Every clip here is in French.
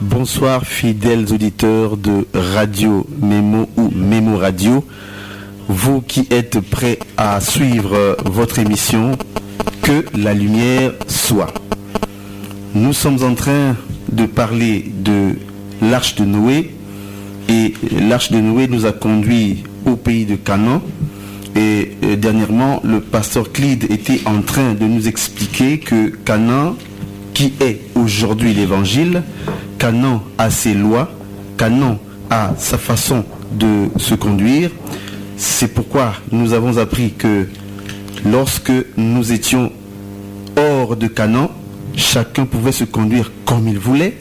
Bonsoir fidèles auditeurs de Radio Mémo ou Mémo Radio, vous qui êtes prêts à suivre votre émission Que la lumière soit. Nous sommes en train de parler de l'arche de Noé et l'arche de Noé nous a conduit au pays de Canaan et dernièrement le pasteur Clide était en train de nous expliquer que Canaan, qui est aujourd'hui l'évangile, Canaan a ses lois, Canaan a sa façon de se conduire. C'est pourquoi nous avons appris que lorsque nous étions hors de Canaan, chacun pouvait se conduire comme il voulait,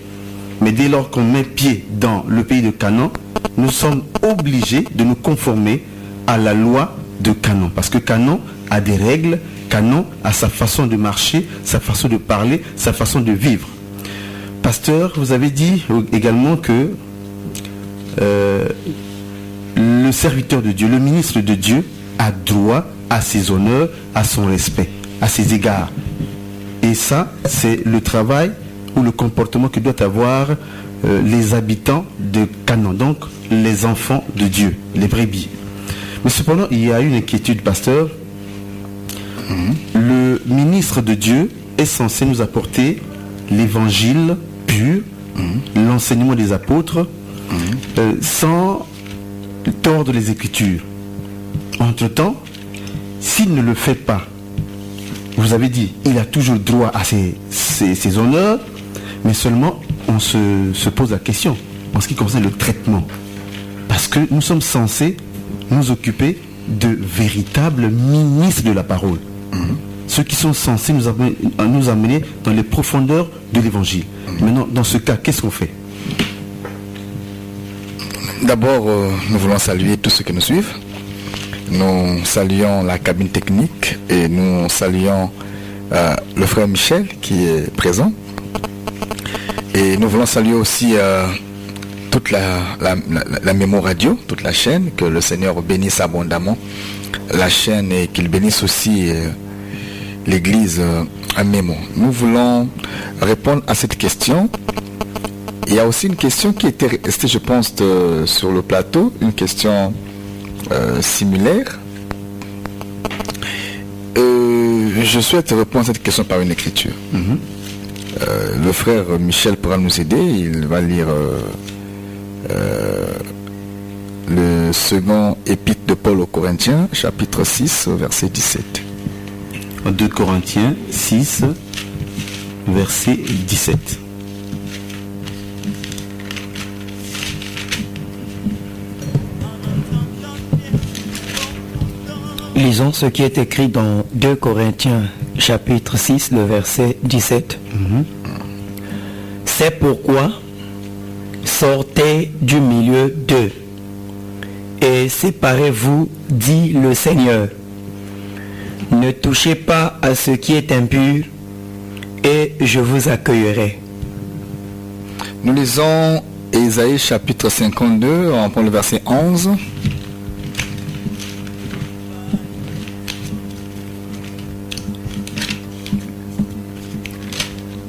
mais dès lors qu'on met pied dans le pays de Canaan, nous sommes obligés de nous conformer à la loi de Canaan, parce que Canaan a des règles, Canaan a sa façon de marcher, sa façon de parler, sa façon de vivre. Pasteur, vous avez dit également que le serviteur de Dieu, le ministre de Dieu, a droit à ses honneurs, à son respect, à ses égards. Et ça, c'est le travail ou le comportement que doivent avoir les habitants de Canaan, donc les enfants de Dieu, les brebis. Mais cependant, il y a une inquiétude, pasteur. Le ministre de Dieu est censé nous apporter l'évangile pur, l'enseignement des apôtres, sans tordre les Écritures. Entre-temps, s'il ne le fait pas, vous avez dit, il a toujours droit à ses honneurs, mais seulement on se pose la question en ce qui concerne le traitement. Parce que nous sommes censés nous occuper de véritables ministres de la parole. Ceux qui sont censés nous amener dans les profondeurs de l'évangile. Maintenant, dans ce cas, qu'est-ce qu'on fait? D'abord, nous voulons saluer tous ceux qui nous suivent. Nous saluons la cabine technique et nous saluons le frère Michel qui est présent. Et nous voulons saluer aussi toute la Mémo Radio, toute la chaîne, que le Seigneur bénisse abondamment la chaîne et qu'il bénisse aussi l'église à Mémo. Nous voulons répondre à cette question. Il y a aussi une question qui était restée, je pense, sur le plateau, une question similaire. Je souhaite répondre à cette question par une écriture. Le frère Michel pourra nous aider. Il va lire le second épître de Paul aux Corinthiens, chapitre 6, verset 17. 2 Corinthiens 6, verset 17. Lisons ce qui est écrit dans 2 Corinthiens chapitre 6, le verset 17. C'est pourquoi sortez du milieu d'eux et séparez-vous, dit le Seigneur. Ne touchez pas à ce qui est impur et je vous accueillerai. Nous lisons Ésaïe chapitre 52, on prend le verset 11.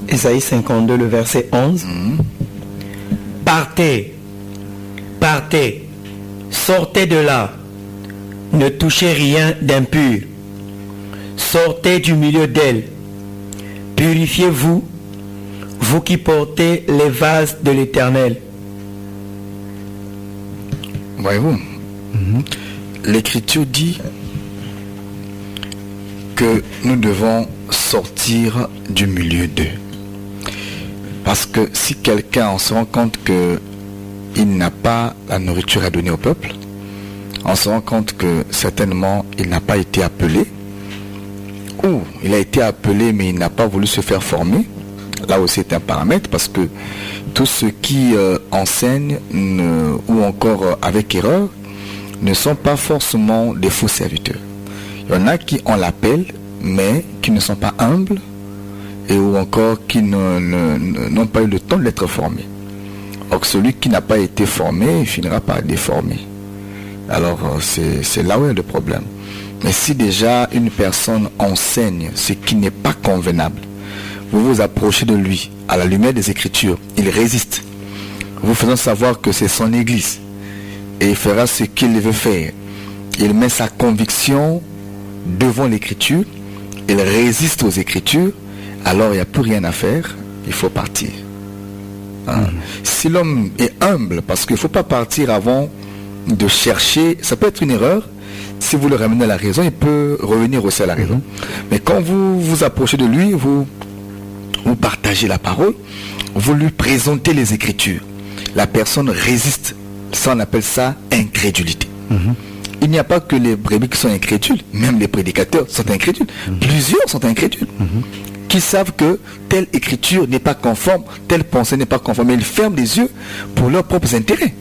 Ésaïe 52, le verset 11. Partez, partez, sortez de là, ne touchez rien d'impur, sortez du milieu d'elle, purifiez-vous, vous qui portez les vases de l'Éternel. Voyez-vous, l'Écriture dit que nous devons sortir du milieu d'eux. Parce que si quelqu'un se rend compte qu'il n'a pas la nourriture à donner au peuple, on se rend compte que certainement il n'a pas été appelé, ou il a été appelé mais il n'a pas voulu se faire former. Là aussi c'est un paramètre, parce que tous ceux qui enseignent ou encore avec erreur ne sont pas forcément des faux serviteurs. Il y en a qui ont l'appel mais qui ne sont pas humbles, et ou encore qui n'ont pas eu le temps d'être formés. Or celui qui n'a pas été formé, il finira par déformer. Alors c'est là où est le problème. Mais si déjà une personne enseigne ce qui n'est pas convenable, vous vous approchez de lui à la lumière des Écritures, il résiste, vous faisant savoir que c'est son Église et il fera ce qu'il veut faire. Il met sa conviction devant l'Écriture, il résiste aux Écritures, alors il n'y a plus rien à faire, il faut partir. Si l'homme est humble, parce qu'il ne faut pas partir avant de chercher, ça peut être une erreur. Si vous le ramenez à la raison, il peut revenir aussi à la raison. Mais quand vous vous approchez de lui, vous partagez la parole, vous lui présentez les Écritures. La personne résiste. Ça, on appelle ça incrédulité. Il n'y a pas que les brebis qui sont incrédules, même les prédicateurs sont incrédules. Plusieurs sont incrédules. Qui savent que telle écriture n'est pas conforme, telle pensée n'est pas conforme, mais ils ferment les yeux pour leurs propres intérêts.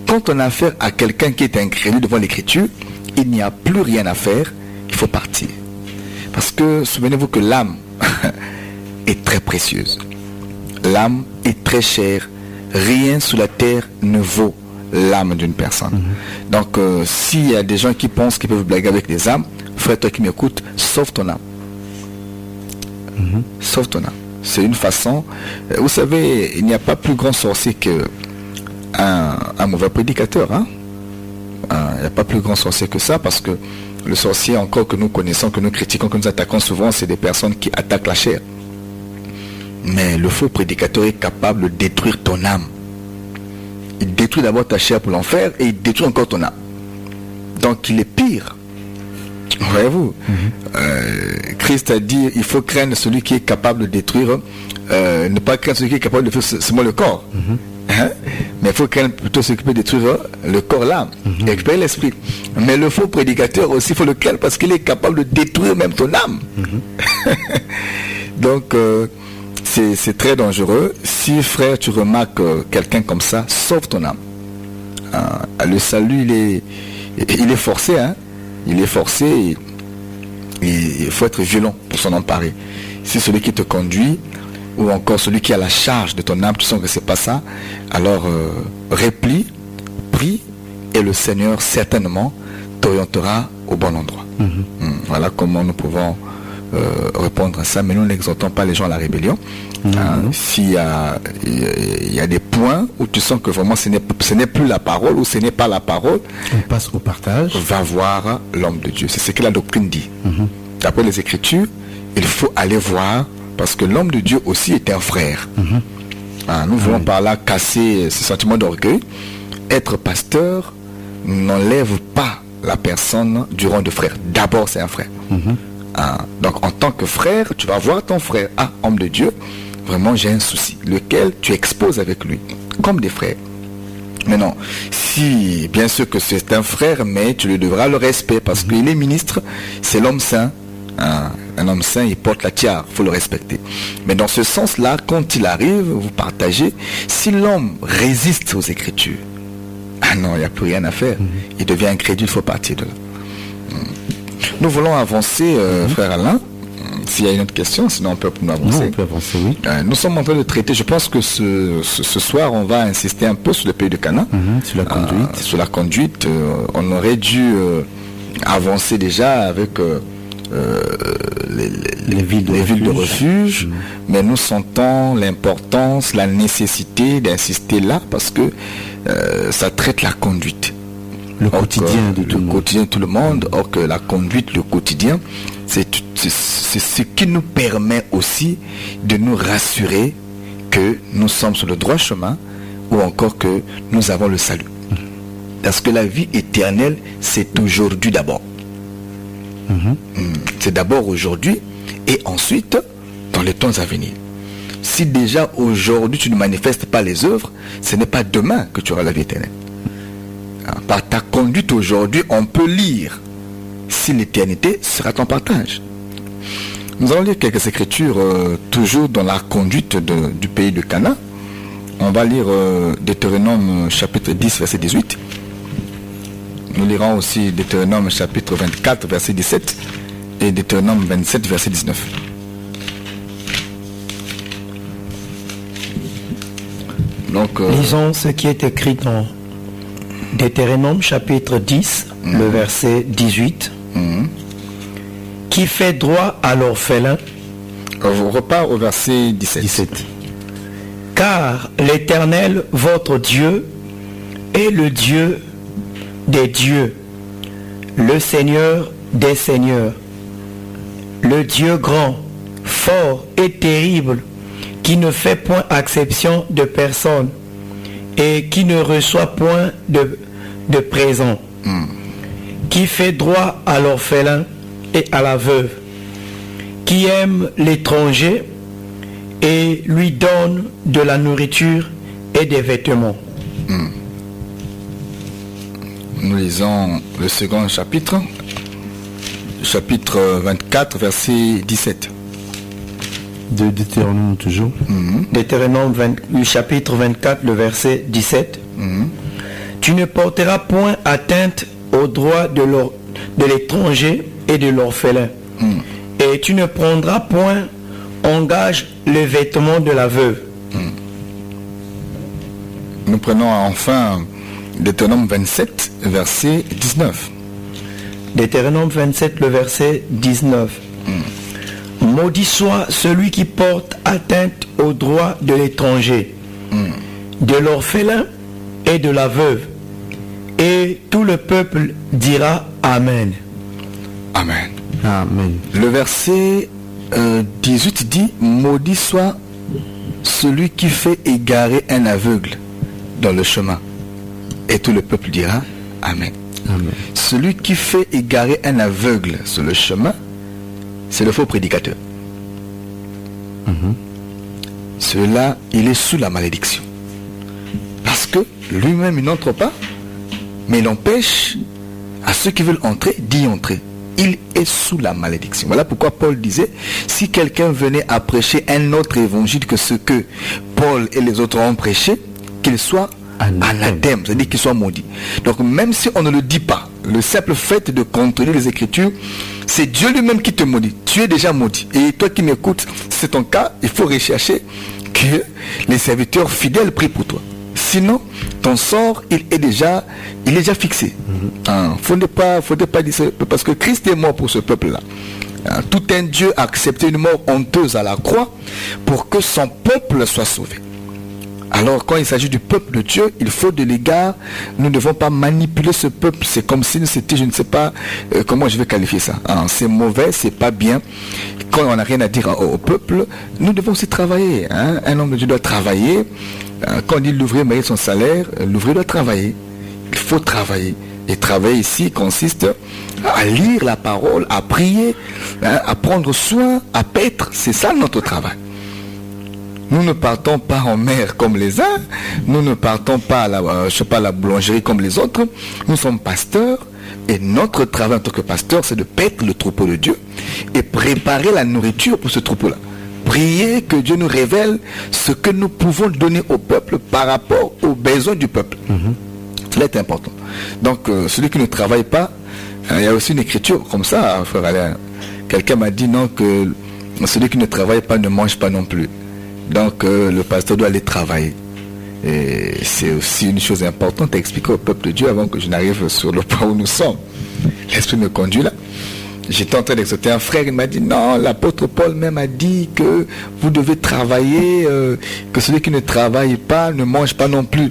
Quand on a affaire à quelqu'un qui est incrédule devant l'écriture, il n'y a plus rien à faire, il faut partir. Parce que souvenez-vous que l'âme est très précieuse. L'âme est très chère. Rien sous la terre ne vaut l'âme d'une personne. Donc s'il y a des gens qui pensent qu'ils peuvent blaguer avec les âmes, frère, toi qui m'écoutes, sauve ton âme. Sauve ton âme. C'est une façon. Vous savez, il n'y a pas plus grand sorcier que un mauvais prédicateur. Il n'y a pas plus grand sorcier que ça, parce que le sorcier encore que nous connaissons, que nous critiquons, que nous attaquons souvent, c'est des personnes qui attaquent la chair. Mais le faux prédicateur est capable de détruire ton âme. Il détruit d'abord ta chair pour l'enfer et il détruit encore ton âme. Donc il est pire. Voyez-vous, Christ a dit, il faut craindre celui qui est capable de détruire, ne pas craindre celui qui est capable de faire seulement le corps. Mais il faut craindre plutôt celui qui peut détruire le corps, l'âme, et récupérer l'esprit. Mais le faux prédicateur aussi, il faut le craindre parce qu'il est capable de détruire même ton âme. Donc, c'est très dangereux. Si, frère, tu remarques quelqu'un comme ça, sauve ton âme. Le salut, il est forcé, il est forcé et il faut être violent pour s'en emparer. Si celui qui te conduit ou encore celui qui a la charge de ton âme, tu sens que c'est pas ça, alors replie, prie et le Seigneur certainement t'orientera au bon endroit. Voilà comment nous pouvons répondre à ça, mais nous n'exhortons pas les gens à la rébellion. S'il y a des points où tu sens que vraiment ce n'est plus la parole ou ce n'est pas la parole, on passe au partage. Va voir l'homme de Dieu. C'est ce que la doctrine dit. D'après les Écritures, il faut aller voir, parce que l'homme de Dieu aussi est un frère. Nous voulons par là casser ce sentiment d'orgueil. Être pasteur n'enlève pas la personne du rang de frère. D'abord, c'est un frère. Donc en tant que frère, tu vas voir ton frère. Homme de Dieu, vraiment j'ai un souci, lequel tu exposes avec lui, comme des frères. Mais non, si bien sûr que c'est un frère, mais tu lui devras le respect, parce qu'il est ministre, c'est l'homme saint. Un homme saint, il porte la tiare, il faut le respecter. Mais dans ce sens-là, quand il arrive, vous partagez. Si l'homme résiste aux Écritures, non, il n'y a plus rien à faire. Il devient incrédule, il faut partir de là. Nous voulons avancer, frère Alain. S'il y a une autre question, sinon on peut avancer. Non, on peut avancer, oui. Nous sommes en train de traiter, je pense que ce soir, on va insister un peu sur le pays de Cana. Sur la conduite. Sur la conduite. On aurait dû avancer déjà avec les villes de refuge. Mais nous sentons l'importance, la nécessité d'insister là, parce que ça traite la conduite. Le quotidien de tout le monde. Quotidien de tout le monde. Or que la conduite, le quotidien, c'est ce qui nous permet aussi de nous rassurer que nous sommes sur le droit chemin ou encore que nous avons le salut. Parce que la vie éternelle, c'est aujourd'hui d'abord. C'est d'abord aujourd'hui et ensuite dans les temps à venir. Si déjà aujourd'hui tu ne manifestes pas les œuvres, ce n'est pas demain que tu auras la vie éternelle. Par ta conduite aujourd'hui, on peut lire si l'éternité sera ton partage. Nous allons lire quelques écritures toujours dans la conduite du pays de Cana. On va lire Deutéronome chapitre 10 verset 18. Nous lirons aussi Deutéronome chapitre 24 verset 17 et Deutéronome 27 verset 19. Donc, lisons ce qui est écrit dans Deutéronome chapitre 10, le verset 18. Qui fait droit à l'orphelin On repart au verset 17. Car l'Éternel, votre Dieu, est le Dieu des dieux, le Seigneur des seigneurs, le Dieu grand, fort et terrible, qui ne fait point exception de personne et qui ne reçoit point de présent, qui fait droit à l'orphelin et à la veuve, qui aime l'étranger et lui donne de la nourriture et des vêtements. Nous lisons le second chapitre 24, verset 17. De Deutéronome toujours. Deutéronome le chapitre 24, le verset 17. Tu ne porteras point atteinte aux droits de l'étranger et de l'orphelin. Et tu ne prendras point en gage le vêtement de la veuve. Nous prenons enfin Deutéronome 27, verset 19. Deutéronome 27, le verset 19. Maudit soit celui qui porte atteinte aux droits de l'étranger, de l'orphelin et de la veuve. Et tout le peuple dira Amen. Amen. Amen. Le verset 18 dit, maudit soit celui qui fait égarer un aveugle dans le chemin. Et tout le peuple dira Amen. Amen. Celui qui fait égarer un aveugle sur le chemin, c'est le faux prédicateur. Celui-là, il est sous la malédiction. Parce que lui-même, il n'entre pas, mais il empêche à ceux qui veulent entrer d'y entrer. Il est sous la malédiction. Voilà pourquoi Paul disait, si quelqu'un venait à prêcher un autre évangile que ce que Paul et les autres ont prêché, qu'il soit anathème, c'est-à-dire qu'il soit maudit. Donc même si on ne le dit pas, le simple fait de contrôler les Écritures, c'est Dieu lui-même qui te maudit. Tu es déjà maudit. Et toi qui m'écoutes, c'est ton cas, il faut rechercher que les serviteurs fidèles prient pour toi. Sinon, ton sort, il est déjà fixé. Faut ne pas dire ça, parce que Christ est mort pour ce peuple-là. Tout un Dieu a accepté une mort honteuse à la croix pour que son peuple soit sauvé. Alors quand il s'agit du peuple de Dieu, il faut de l'égard, nous ne devons pas manipuler ce peuple. C'est comme si c'était, je ne sais pas comment je vais qualifier ça. C'est mauvais, c'est pas bien. Quand on n'a rien à dire au peuple, nous devons aussi travailler. Un homme de Dieu doit travailler. Quand on dit l'ouvrier mérite son salaire, l'ouvrier doit travailler. Il faut travailler. Et travailler ici consiste à lire la parole, à prier, à prendre soin, à paître. C'est ça notre travail. Nous ne partons pas en mer comme les uns, nous ne partons pas à la boulangerie comme les autres. Nous sommes pasteurs et notre travail en tant que pasteur, c'est de paître le troupeau de Dieu et préparer la nourriture pour ce troupeau-là. Prier que Dieu nous révèle ce que nous pouvons donner au peuple par rapport aux besoins du peuple. Cela est important. Donc, celui qui ne travaille pas, il y a aussi une écriture comme ça, frère Alain. Quelqu'un m'a dit non, que celui qui ne travaille pas ne mange pas non plus. Donc le pasteur doit aller travailler. Et c'est aussi une chose importante à expliquer au peuple de Dieu avant que je n'arrive sur le point où nous sommes. L'Esprit me conduit là. J'étais en train d'exhorter un frère, il m'a dit non, l'apôtre Paul même a dit que vous devez travailler, que celui qui ne travaille pas ne mange pas non plus.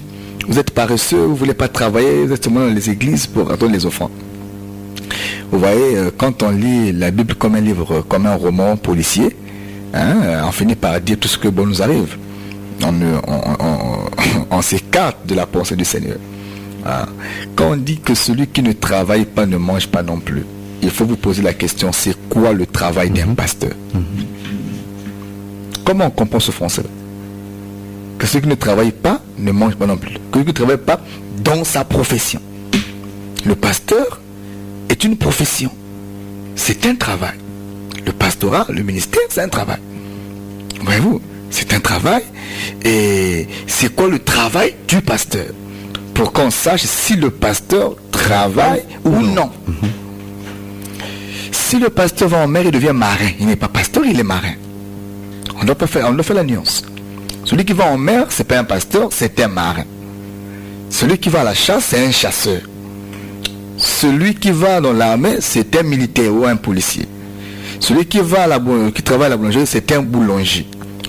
Vous êtes paresseux, vous ne voulez pas travailler, vous êtes seulement dans les églises pour attendre les offrandes. Vous voyez, quand on lit la Bible comme un livre, comme un roman policier, on finit par dire tout ce que bon nous arrive. On s'écarte de la pensée du Seigneur. Quand on dit que celui qui ne travaille pas ne mange pas non plus, il faut vous poser la question, c'est quoi le travail d'un pasteur? Comment on comprend ce français-là? Que celui qui ne travaille pas ne mange pas non plus. Que celui qui ne travaille pas dans sa profession. Le pasteur est une profession. C'est un travail. Le pastorat, le ministère, c'est un travail. Voyez-vous, c'est un travail. Et c'est quoi le travail du pasteur? Pour qu'on sache si le pasteur travaille ou non. Si le pasteur va en mer, il devient marin. Il n'est pas pasteur, il est marin. On doit faire la nuance. Celui qui va en mer, c'est pas un pasteur, c'est un marin. Celui qui va à la chasse, c'est un chasseur. Celui qui va dans l'armée, c'est un militaire ou un policier. Celui qui travaille à la boulangerie, c'est un boulanger.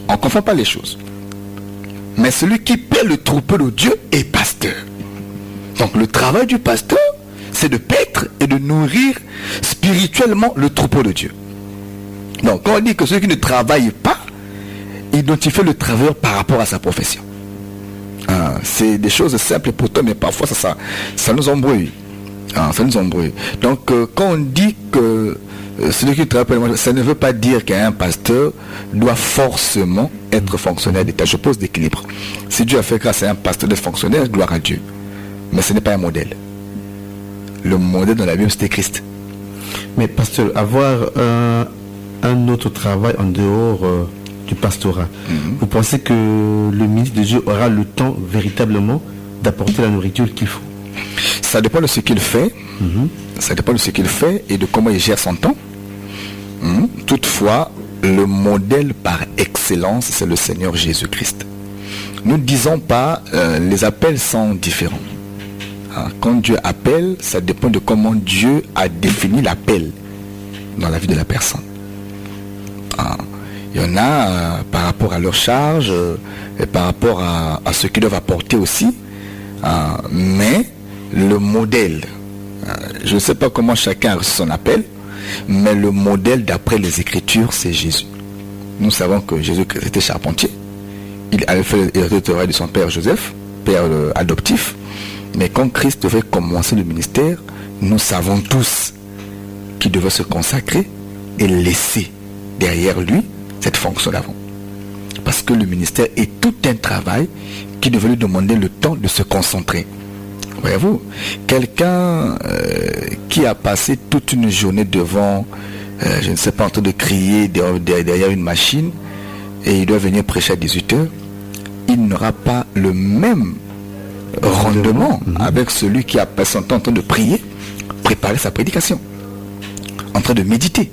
On ne confond pas les choses. Mais celui qui paie le troupeau de Dieu est pasteur. Donc le travail du pasteur, c'est de paître et de nourrir spirituellement le troupeau de Dieu. Donc quand on dit que celui qui ne travaille pas, identifie le travailleur par rapport à sa profession. C'est des choses simples pour toi, mais parfois ça nous embrouille. Ça nous embrouille. Donc quand on dit que celui qui travaille, ça ne veut pas dire qu'un pasteur doit forcément être fonctionnaire d'État. Je pose d'équilibre. Si Dieu a fait grâce à un pasteur d'être fonctionnaire, gloire à Dieu. Mais ce n'est pas un modèle. Le modèle dans la Bible, c'était Christ. Mais pasteur, avoir un autre travail en dehors du pastorat, vous pensez que le ministre de Dieu aura le temps véritablement d'apporter la nourriture qu'il faut? Ça dépend de ce qu'il fait. Ça dépend de ce qu'il fait et de comment il gère son temps. Toutefois, le modèle par excellence, c'est le Seigneur Jésus-Christ. Nous ne disons pas les appels sont différents. Quand Dieu appelle, ça dépend de comment Dieu a défini l'appel dans la vie de la personne. Il y en a par rapport à leur charge et par rapport à ce qu'ils doivent apporter aussi. Mais le modèle, je ne sais pas comment chacun a reçu son appel, mais le modèle d'après les Écritures, c'est Jésus. Nous savons que Jésus était charpentier. Il avait fait le travail de son père Joseph, père adoptif. Mais quand Christ devait commencer le ministère, nous savons tous qu'il devait se consacrer et laisser derrière lui cette fonction d'avant. Parce que le ministère est tout un travail qui devait lui demander le temps de se concentrer. Voyez-vous, quelqu'un qui a passé toute une journée devant, je ne sais pas, en train de crier derrière une machine, et il doit venir prêcher à 18h, il n'aura pas le même rendement avec celui qui a passé son temps en train de prier, préparer sa prédication, en train de méditer.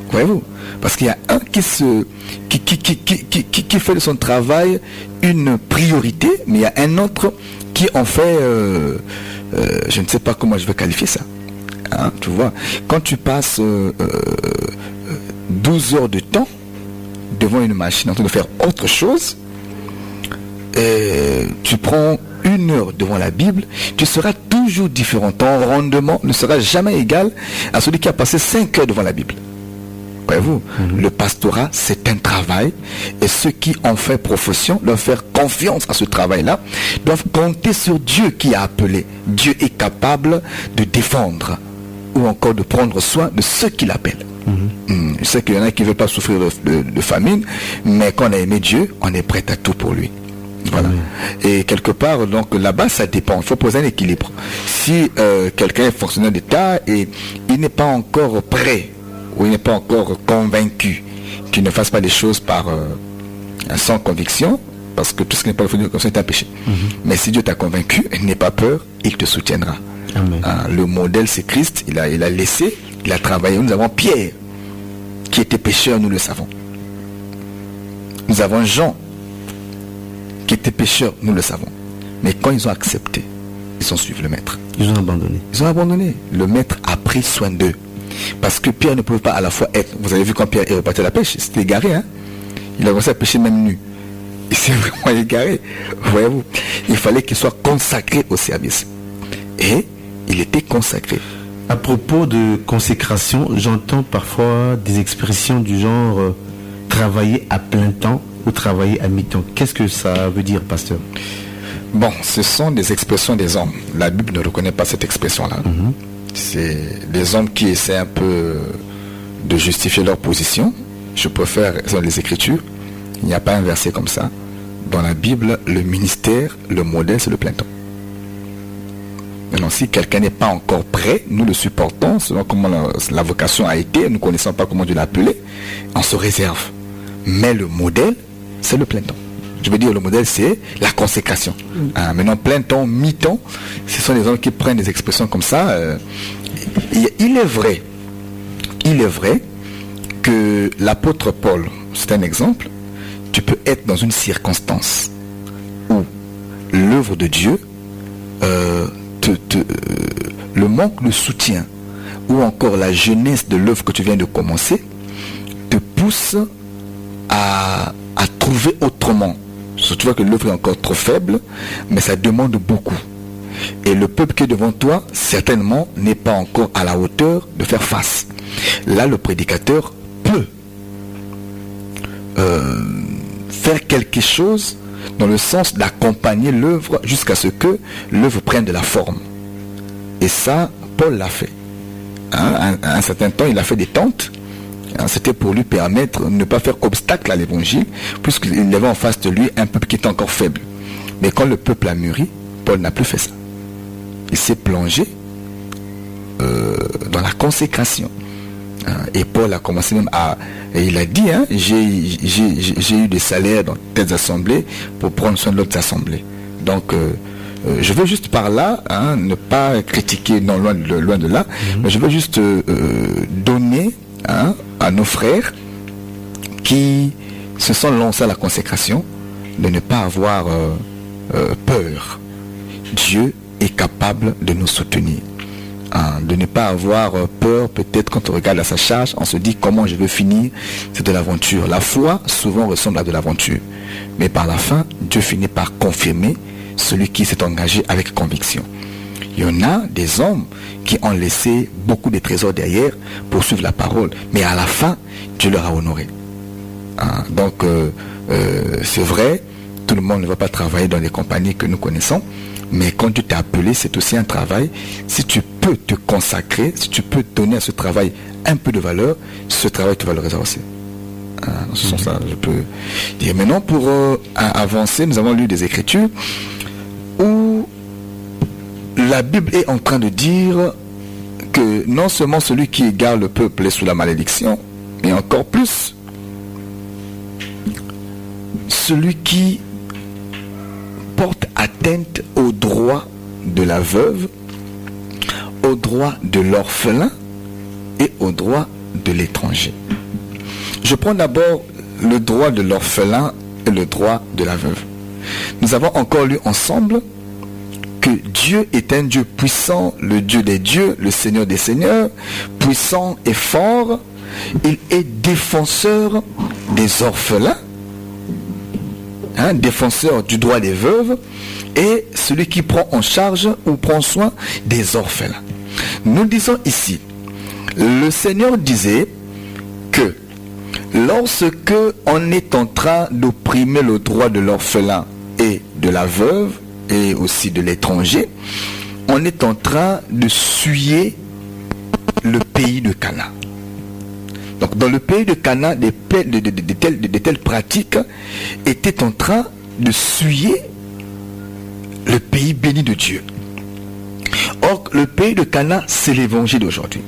Voyez-vous, parce qu'il y a un qui fait de son travail une priorité, mais il y a un autre qui en fait, je ne sais pas comment je vais qualifier ça. Tu vois, quand tu passes 12 heures de temps devant une machine en train de faire autre chose, tu prends 1 heure devant la Bible, tu seras toujours différent. Ton rendement ne sera jamais égal à celui qui a passé 5 heures devant la Bible. Voyez-vous, le pastorat, c'est un travail, et ceux qui en font profession doivent faire confiance à ce travail-là, doivent compter sur Dieu qui a appelé. Dieu est capable de défendre ou encore de prendre soin de ceux qui l'appellent. Je sais qu'il y en a qui ne veulent pas souffrir de famine, mais quand on a aimé Dieu, on est prêt à tout pour lui. Voilà. Et quelque part, donc là-bas, ça dépend. Il faut poser un équilibre. Si quelqu'un est fonctionnaire d'État et il n'est pas encore prêt, ou il n'est pas encore convaincu qu'il ne fasse pas les choses sans conviction, parce que tout ce qui n'est pas le fruit de la conviction est un péché. Mais si Dieu t'a convaincu, n'aie pas peur, il te soutiendra. Le modèle, c'est Christ. Il a laissé, il a travaillé. Nous avons Pierre, qui était pécheur, nous le savons. Nous avons Jean, qui était pécheur, nous le savons. Mais quand ils ont accepté, ils ont suivi le maître. Ils ont abandonné. Ils ont abandonné. Le maître a pris soin d'eux. Parce que Pierre ne pouvait pas à la fois être... Vous avez vu quand Pierre est reparti à la pêche, c'était égaré. Il a commencé à pêcher même nu. Il s'est vraiment égaré. Voyez-vous, il fallait qu'il soit consacré au service. Et il était consacré. À propos de consécration, j'entends parfois des expressions du genre travailler à plein temps ou travailler à mi-temps. Qu'est-ce que ça veut dire, pasteur? Bon, ce sont des expressions des hommes. La Bible ne reconnaît pas cette expression-là. C'est des hommes qui essaient un peu de justifier leur position. Je préfère les Écritures. Il n'y a pas un verset comme ça. Dans la Bible, le ministère, le modèle, c'est le plein temps. Maintenant, si quelqu'un n'est pas encore prêt, nous le supportons selon comment la vocation a été. Nous ne connaissons pas comment Dieu l'a appelé. On se réserve. Mais le modèle, c'est le plein temps. Je veux dire, le modèle, c'est la consécration. Maintenant, plein temps, mi-temps, ce sont des hommes qui prennent des expressions comme ça. Il est vrai que l'apôtre Paul, c'est un exemple, tu peux être dans une circonstance où l'œuvre de Dieu, le manque de soutien, ou encore la jeunesse de l'œuvre que tu viens de commencer, pousse à trouver autrement. Tu vois que l'œuvre est encore trop faible, mais ça demande beaucoup. Et le peuple qui est devant toi, certainement, n'est pas encore à la hauteur de faire face. Là, le prédicateur peut faire quelque chose dans le sens d'accompagner l'œuvre jusqu'à ce que l'œuvre prenne de la forme. Et ça, Paul l'a fait. À un certain temps, il a fait des tentes. C'était pour lui permettre de ne pas faire obstacle à l'évangile, puisqu'il avait en face de lui un peuple qui était encore faible. Mais quand le peuple a mûri, Paul n'a plus fait ça. Il s'est plongé dans la consécration. Et Paul a commencé même à... Et il a dit, j'ai eu des salaires dans telles assemblées pour prendre soin de l'autre assemblée. Donc, je veux juste par là, ne pas critiquer, non, loin de là, mais je veux juste donner à nos frères qui se sont lancés à la consécration de ne pas avoir peur. Dieu est capable de nous soutenir. De ne pas avoir peur, peut-être quand on regarde à sa charge, on se dit comment je veux finir, c'est de l'aventure. La foi souvent ressemble à de l'aventure. Mais par la fin, Dieu finit par confirmer celui qui s'est engagé avec conviction. Il y en a des hommes qui ont laissé beaucoup de trésors derrière pour suivre la parole. Mais à la fin, Dieu leur a honoré. Donc, c'est vrai, tout le monde ne va pas travailler dans les compagnies que nous connaissons. Mais quand Dieu t'a appelé, c'est aussi un travail. Si tu peux te consacrer, si tu peux donner à ce travail un peu de valeur, ce travail te valorisera aussi. Dans ce sens-là, je peux dire. Maintenant, pour avancer, nous avons lu des Écritures où la Bible est en train de dire que non seulement celui qui égare le peuple est sous la malédiction, mais encore plus, celui qui porte atteinte aux droits de la veuve, aux droits de l'orphelin et aux droits de l'étranger. Je prends d'abord le droit de l'orphelin et le droit de la veuve. Nous avons encore lu ensemble que Dieu est un Dieu puissant, le Dieu des dieux, le Seigneur des seigneurs, puissant et fort. Il est défenseur des orphelins, défenseur du droit des veuves, et celui qui prend en charge ou prend soin des orphelins. Nous disons ici, le Seigneur disait que lorsque on est en train d'opprimer le droit de l'orphelin et de la veuve et aussi de l'étranger, on est en train de souiller le pays de Canaan. Donc dans le pays de Canaan, de telles pratiques étaient en train de souiller le pays béni de Dieu. Or, le pays de Canaan, c'est l'évangile d'aujourd'hui.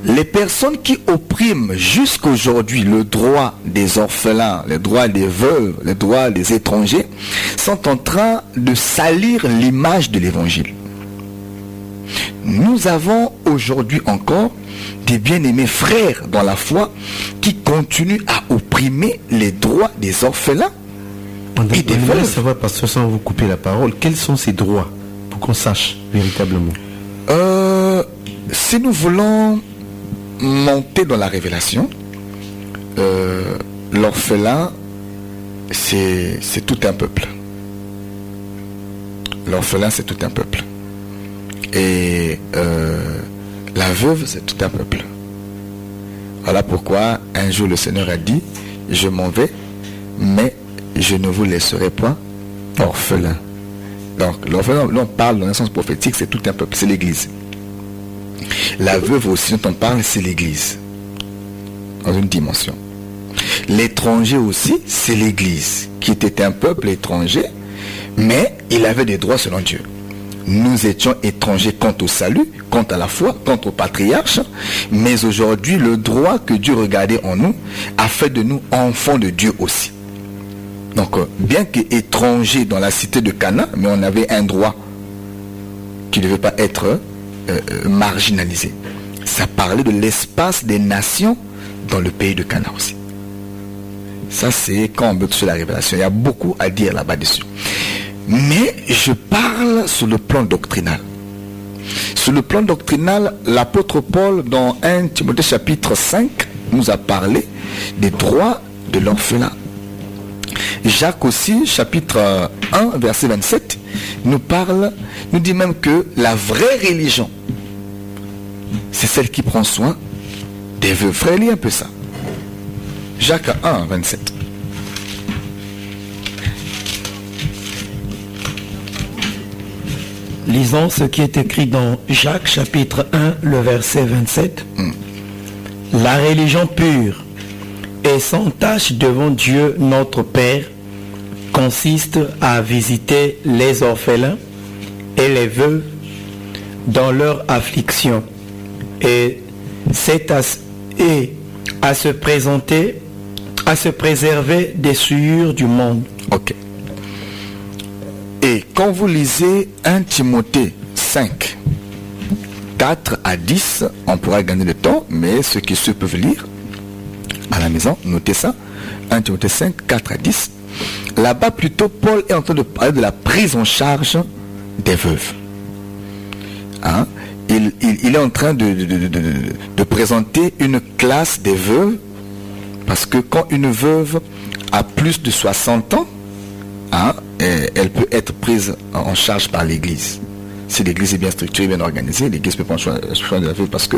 Les personnes qui oppriment jusqu'aujourd'hui le droit des orphelins, le droit des veuves, le droit des étrangers, sont en train de salir l'image de l'évangile. Nous avons aujourd'hui encore des bien-aimés frères dans la foi qui continuent à opprimer les droits des orphelins et des veuves. Je voudrais savoir, pasteur, sans vous couper la parole, quels sont ces droits pour qu'on sache véritablement? Si nous voulons monter dans la révélation, l'orphelin, c'est tout un peuple. L'orphelin, c'est tout un peuple. Et la veuve, c'est tout un peuple. Voilà pourquoi un jour le Seigneur a dit, je m'en vais, mais je ne vous laisserai pas orphelin. Donc l'orphelin, là on parle dans un sens prophétique, c'est tout un peuple, c'est l'église. La veuve aussi dont on parle, c'est l'église, dans une dimension. L'étranger aussi, c'est l'église, qui était un peuple étranger, mais il avait des droits selon Dieu. Nous étions étrangers quant au salut, quant à la foi, quant au patriarche, mais aujourd'hui, le droit que Dieu regardait en nous a fait de nous enfants de Dieu aussi. Donc, bien qu'étrangers dans la cité de Canaan, mais on avait un droit qui ne devait pas être marginalisé. Ça parlait de l'espace des nations dans le pays de Canaan aussi. Ça, c'est quand on veut toucher la révélation. Il y a beaucoup à dire là-bas dessus. Mais je parle sur le plan doctrinal. Sur le plan doctrinal, l'apôtre Paul, dans 1 Timothée chapitre 5, nous a parlé des droits de l'orphelin. Jacques aussi, chapitre 1, verset 27, nous dit même que la vraie religion, c'est celle qui prend soin des veuves. Frère, lis un peu ça. Jacques 1, 27. Lisons ce qui est écrit dans Jacques chapitre 1, le verset 27. La religion pure et sans tache devant Dieu notre Père consiste à visiter les orphelins et les veuves dans leur affliction et à se présenter, à se préserver des souillures du monde. Ok. Et quand vous lisez 1 Timothée 5, 4 à 10, on pourra gagner le temps, mais ceux qui se peuvent lire à la maison, notez ça. 1 Timothée 5, 4 à 10. Là-bas, plutôt, Paul est en train de parler de la prise en charge des veuves. Hein? Il est en train de présenter une classe des veuves, parce que quand une veuve a plus de 60 ans, hein, elle peut être prise en charge par l'église. Si l'église est bien structurée, bien organisée, l'église peut prendre soin de la veuve, parce que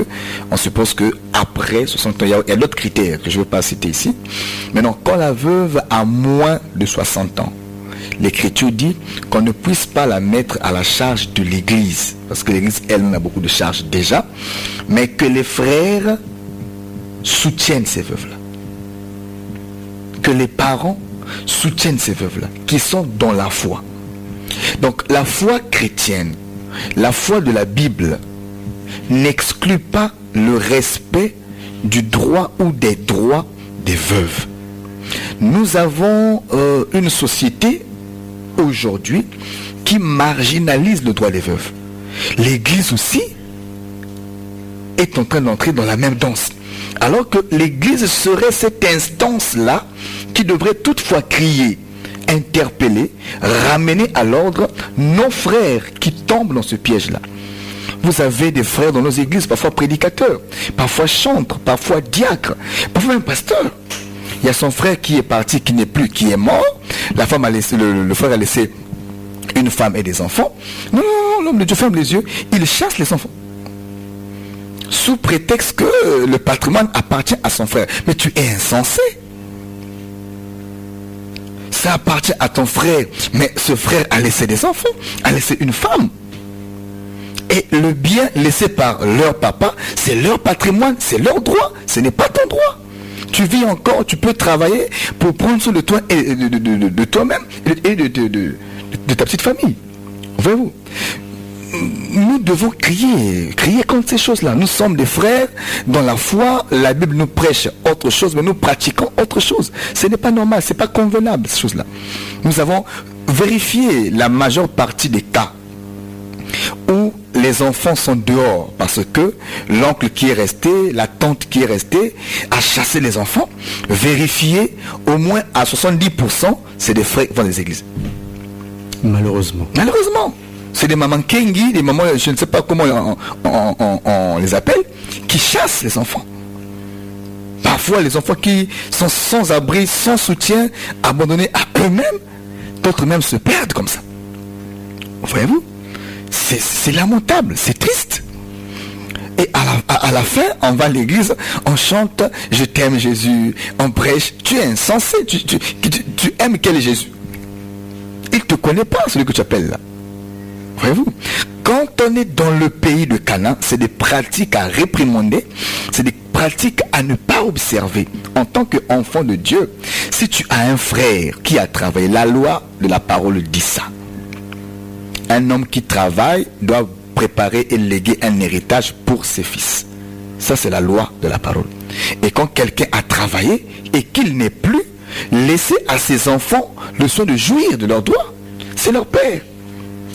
on suppose qu'après 60 ans, il y a d'autres critères que je ne vais pas citer ici. Maintenant, quand la veuve a moins de 60 ans, l'Écriture dit qu'on ne puisse pas la mettre à la charge de l'église, parce que l'église, elle, a beaucoup de charges déjà, mais que les frères soutiennent ces veuves-là. Que les parents soutiennent ces veuves-là, qui sont dans la foi. Donc la foi chrétienne, la foi de la Bible, n'exclut pas le respect du droit ou des droits des veuves. Nous avons une société aujourd'hui qui marginalise le droit des veuves. L'Église aussi est en train d'entrer dans la même danse. Alors que l'Église serait cette instance-là qui devrait toutefois crier, interpeller, ramener à l'ordre nos frères qui tombent dans ce piège-là. Vous avez des frères dans nos églises, parfois prédicateurs, parfois chantres, parfois diacres, parfois même pasteurs. Il y a son frère qui est parti, qui n'est plus, qui est mort. La femme a laissé, le frère a laissé une femme et des enfants. Non, l'homme de Dieu ferme les yeux, il chasse les enfants. Sous prétexte que le patrimoine appartient à son frère. Mais tu es insensé. Ça appartient à ton frère, mais ce frère a laissé des enfants, a laissé une femme. Et le bien laissé par leur papa, c'est leur patrimoine, c'est leur droit, ce n'est pas ton droit. Tu vis encore, tu peux travailler pour prendre soin de toi et de toi-même et de ta petite famille. Voyez-vous? Nous devons crier contre ces choses-là. Nous sommes des frères dans la foi. La Bible nous prêche autre chose, mais nous pratiquons autre chose. Ce n'est pas normal, ce n'est pas convenable, ces choses-là. Nous avons vérifié la majeure partie des cas où les enfants sont dehors parce que l'oncle qui est resté, la tante qui est restée a chassé les enfants. Vérifié, au moins à 70%, c'est des frères qui vont des églises. Malheureusement. C'est des mamans kengi, des mamans, je ne sais pas comment on les appelle, qui chassent les enfants. Parfois, les enfants qui sont sans abri, sans soutien, abandonnés à eux-mêmes, d'autres même se perdent comme ça. Voyez-vous? C'est lamentable, c'est triste. Et à la fin, on va à l'église, on chante « Je t'aime Jésus », on prêche. Tu es insensé, tu aimes quel Jésus? Il ne te connaît pas, celui que tu appelles là. Voyez-vous, quand on est dans le pays de Canaan, c'est des pratiques à réprimander, c'est des pratiques à ne pas observer. En tant qu'enfant de Dieu, si tu as un frère qui a travaillé, la loi de la parole dit ça. Un homme qui travaille doit préparer et léguer un héritage pour ses fils. Ça, c'est la loi de la parole. Et quand quelqu'un a travaillé et qu'il n'est plus, laissez à ses enfants le soin de jouir de leurs droits. C'est leur père.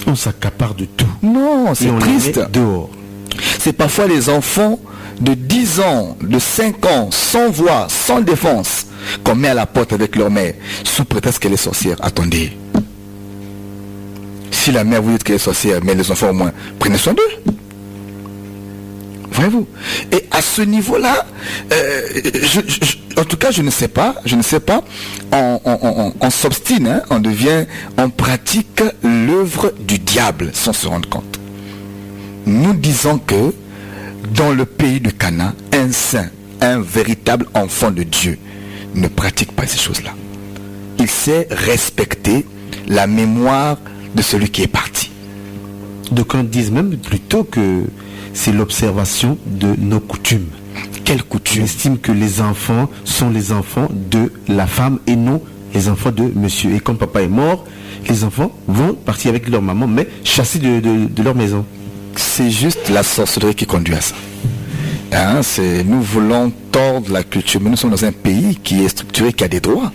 On s'accapare de tout. Non, c'est triste. Dehors. C'est parfois les enfants de 10 ans, de 5 ans, sans voix, sans défense, qu'on met à la porte avec leur mère, sous prétexte qu'elle est sorcière. Attendez. Si la mère vous dit qu'elle est sorcière, mais les enfants au moins, prenez soin d'eux. Voyez-vous? Voyez-vous? Et à ce niveau-là, en tout cas, je ne sais pas, on s'obstine, hein, on pratique l'œuvre du diable sans se rendre compte. Nous disons que dans le pays de Cana, un saint, un véritable enfant de Dieu ne pratique pas ces choses-là. Il sait respecter la mémoire de celui qui est parti. Donc on dit même plutôt que c'est l'observation de nos coutumes. Quelle coutume? On estime que les enfants sont les enfants de la femme et non les enfants de monsieur. Et quand papa est mort, les enfants vont partir avec leur maman, mais chassés de leur maison. C'est juste la sorcellerie qui conduit à ça. Hein, nous voulons tordre la culture, mais nous sommes dans un pays qui est structuré, qui a des droits.